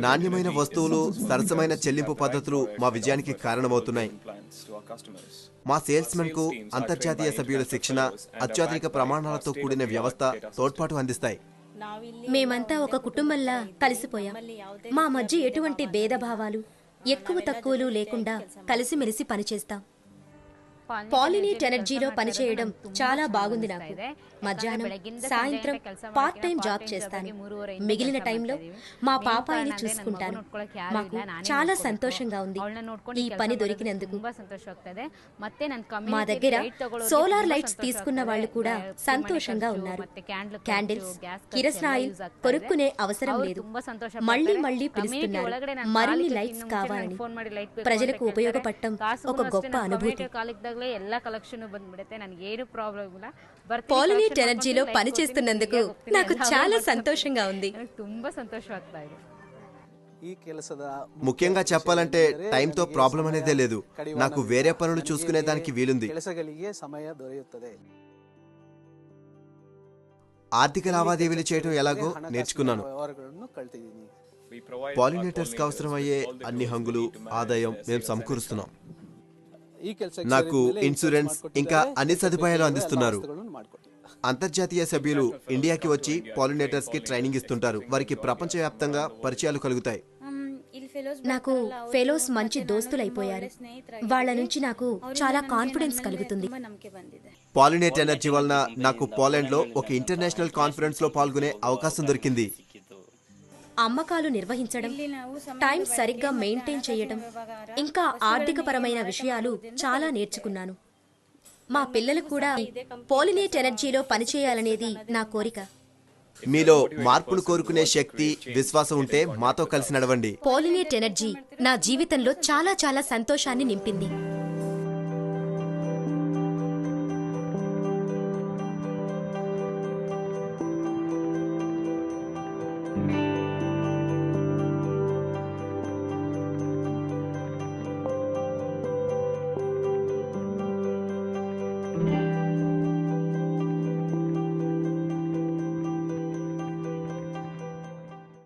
నాణ్యమైన వస్తువులు, సరసమైన చెల్లింపు పద్ధతులు మా విజయానికి కారణమవుతున్నాయి. మా సేల్స్మెన్ కు అంతర్జాతీయ సభ్యుల శిక్షణ, అత్యాధునిక ప్రమాణాలతో కూడిన వ్యవస్థ తోడ్పాటు అందిస్తాయి. మేమంతా ఒక కుటుంబంలా కలిసిపోయాం. మా మధ్య ఎటువంటి భేదభావాలు, ఎక్కువ తక్కువలు లేకుండా కలిసిమెలిసి పనిచేస్తాం. పాలినేట్ ఎనర్జీలో పనిచేయడం చాలా బాగుంది. నాకు మధ్యాహ్నం, సాయంత్రం పార్ట్ టైం జాబ్ చేస్తాను. మిగిలిన టైంలో మా పాపాయిని చూసుకుంటాను. మాకు చాలా సంతోషంగా ఉంది ఈ పని దొరికినందుకు. మా దగ్గర సోలార్ లైట్స్ తీసుకున్న వాళ్ళు కూడా సంతోషంగా ఉన్నారు. క్యాండిల్స్, కిరసనాయిల్ కొనుక్కునే అవసరం లేదు. మళ్లీ మళ్లీ పిలుస్తున్నారు మరిన్ని లైట్స్ కావాలని. ప్రజలకు ఉపయోగపడటం ఒక గొప్ప అనుభూతి. పాలినేట్ ఎనర్జీలో పనిచేస్తున్నందుకు నాకు చాలా సంతోషంగా ఉంది. ముఖ్యంగా చెప్పాలంటే టైంతో ప్రాబ్లం అనేదే లేదు. నాకు వేరే పనులు చూసుకునే దానికి వీలుంది. ఆర్థిక లావాదేవీలు చేయడం ఎలాగో నేర్చుకున్నాను. పాలినేటర్స్ కి అవసరమయ్యే అన్ని హంగులు, ఆదాయం మేము సమకూరుస్తున్నాం. నాకు ఇన్సూరెన్స్ ఇంకా అన్ని సదుపాయాలు అందిస్తున్నారు. అంతర్జాతీయ సభ్యులు ఇండియాకి వచ్చి పాలినేటర్స్ కి ట్రైనింగ్ ఇస్తుంటారు. వారికి ప్రపంచవ్యాప్తంగా పరిచయాలు కలుగుతాయి. నాకు ఫెలోస్ మంచి దోస్తులైపోయారు. వాళ్ళ నుంచి నాకు చాలా కాన్ఫిడెన్స్ కలుగుతుంది. పాలినేట్ ఎనర్జీ వలన నాకు పోలాండ్ లో ఒక ఇంటర్నేషనల్ కాన్ఫరెన్స్ లో పాల్గొనే అవకాశం దొరికింది. అమ్మకాలు నిర్వహించడం, టైం సరిగ్గా మెయింటైన్ చేయడం, ఇంకా ఆర్థికపరమైన విషయాలు చాలా నేర్చుకున్నాను. మా పిల్లలు కూడా పాలినేట్ ఎనర్జీలో పనిచేయాలనేది నా కోరిక. మీలో మార్పును కోరుకునే శక్తి, విశ్వాసం ఉంటే మాతో కలిసి నడవండి. పాలినేట్ ఎనర్జీ నా జీవితంలో చాలా చాలా సంతోషాన్ని నింపింది.